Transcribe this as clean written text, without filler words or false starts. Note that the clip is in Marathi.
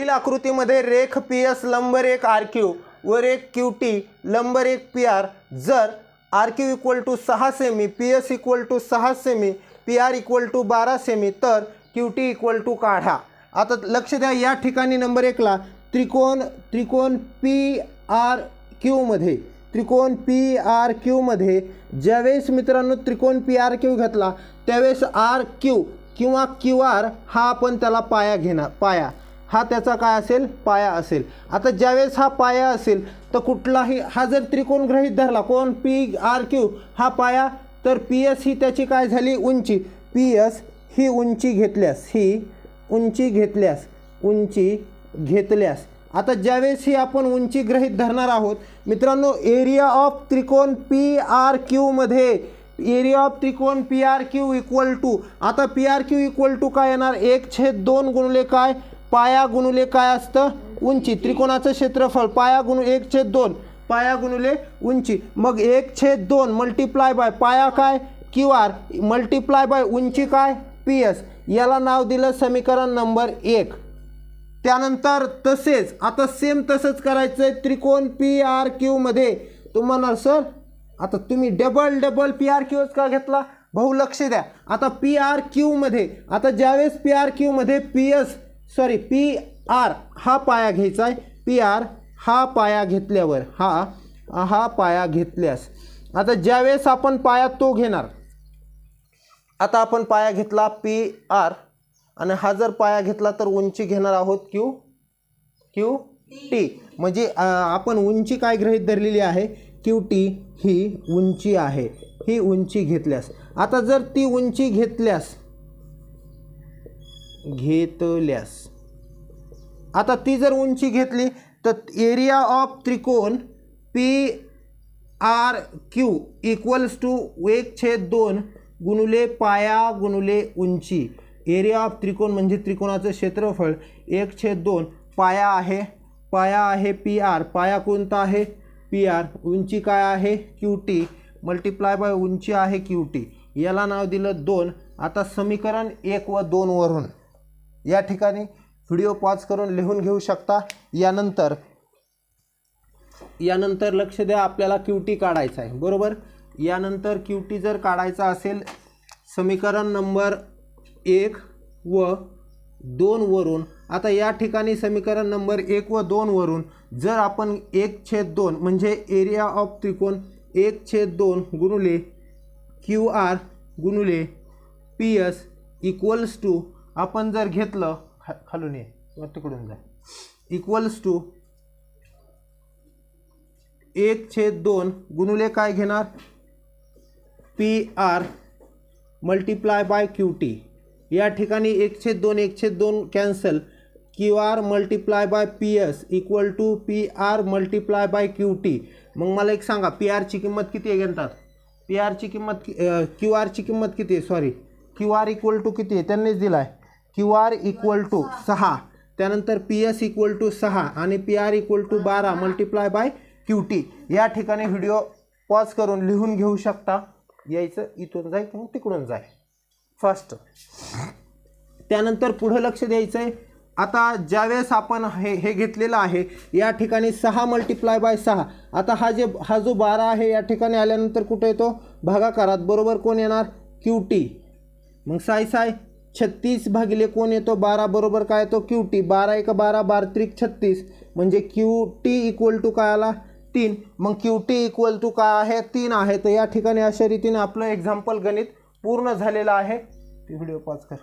वरील आकृतीमध्ये रेख PS लंबरेख RQ व रेख QT लंबरेख PR जर RQ इक्वल टू 6 सेमी, PS इक्वल टू 6 सेमी, PR इक्वल टू 12 सेमी तर QT इक्वल टू काढा। आता लक्ष द्या, या ठिकाणी नंबर 1 ला त्रिकोण PRQ मध्ये ज्यावेळेस मित्रांनो त्रिकोण PRQ घेतला त्यावेळेस RQ किंवा QR हा आपण त्याला पाया हा त्याचा काय असेल, पाया असेल। आता ज्यावेळेस हा पाया असेल तर कुठलाही हा जर त्रिकोण गृहीत धरला, कोण PRQ हा पाया, तर PS ही त्याची काय झाली, उंची। PS ही उंची घेतल्यास आता ज्यावेळेस ही आपण उंची गृहीत धरणार आहोत मित्रांनो, एरिया ऑफ त्रिकोण PRQ इक्वल टू, आता PRQ इक्वल टू काय येणार, 1/2 गुणिले काय, पाया गुणिले काय असतं, उंची। त्रिकोणाचं क्षेत्रफळ पाया गुणिले 1/2 पाया गुणिले उंची, मग 1/2 मल्टिप्लाय बाय पाया काय QR मल्टिप्लाय बाय उंची काय PS, याला नाव दिलं समीकरण नंबर 1। त्यानंतर तसेच आता सेम तसंच करायचं आहे त्रिकोण PRQ मध्ये। तुम्हाला सर आता तुम्ही डबल PRQ का घेतला भाऊ, लक्ष द्या। आता PRQ मध्ये, आता ज्यावेळेस PRQ मध्ये PR हा पाया घ्यायचा आहे, PR हा पाया घेतल्यावर हा पाया घेतल्यास, आता ज्यावेळेस आपण पाया तो घेणार, आता आपण पाया घेतला PR आणि हा जर पाया घेतला तर उंची घेणार आहोत QT, म्हणजे आपण उंची काय गृहीत धरलेली आहे, QT ही उंची आहे। ही उंची घेतल्यास, आता जर ती उंची घेतल्यास आता ती जर उंची घेतली तर एरिया ऑफ त्रिकोण PRQ इक्वल्स टू 1/2 गुणिले पाया गुणिले उंची। एरिया ऑफ त्रिकोण म्हणजे त्रिकोणाचं क्षेत्रफळ 1/2 पाया आहे PR, पाया कोणता आहे PR, उंची काय आहे QT मल्टिप्लाय बाय उंची आहे QT, याला नाव दिलं 2। आता समीकरण 1 व 2 वरून या ठिकाणी व्हिडिओ पॉज करून लिहून घेऊ शकता। यानंतर लक्ष द्या, आपल्याला QT काढायचा आहे बरोबर। यानंतर QT जर काढायचा असेल समीकरण नंबर 1 व 2 वरून, आता या ठिकाणी समीकरण नंबर 1 व 2 वरून जर आपण 1/2 म्हणजे एरिया ऑफ त्रिकोण 1/2 गुणिले QR गुणिले PS इक्वल्स टू, आपण जर घेतलं खालून ये तिकडून जा, इक्वल्स टू 1/2 गुणिले काय घेणार PR मल्टिप्लाय बाय QT। या ठिकाणी 1/2 cancel, QR multiply by PS equal to PR multiply by QT। मग मला एक सांगा, PR ची किंमत किती आहे घेतात, PR ची किंमत QR ची किंमत किती आहे, सॉरी QR इक्वल टू किती आहे त्यांनीच दिला आहे, QR इक्वल टू 6, त्यानंतर PS इक्वल टू 6 आणि PR equal to 12 multiply by QT। या ठिकाणी व्हिडिओ पॉज करून लिहून घेऊ शकता, यायचं इथून जाय किंवा तिकडून जाय फर्स्ट। त्यानंतर पुढे लक्ष द्यायचं आहे, आता ज्यावेळेस आपण हे घेतलेलं आहे या ठिकाणी 6 मल्टिप्लाय बाय 6, आता हा जो 12 आहे या ठिकाणी आल्यानंतर कुठे येतो भागाकारात बरोबर, कोण येणार QT, मग 6 36 भागिले कोण येतो 12 बरोबर काय येतो QT, 12 × 12 12 त्रिक 36 म्हणजे QT इक्वल टू काय आला 3, मग QT इक्वल टू काय आहे 3 आहे। तर या ठिकाणी अशा रीतीने आपलं एक्झाम्पल गणित पूर्ण झालेलं आहे। व्हिडिओ पॉज कर।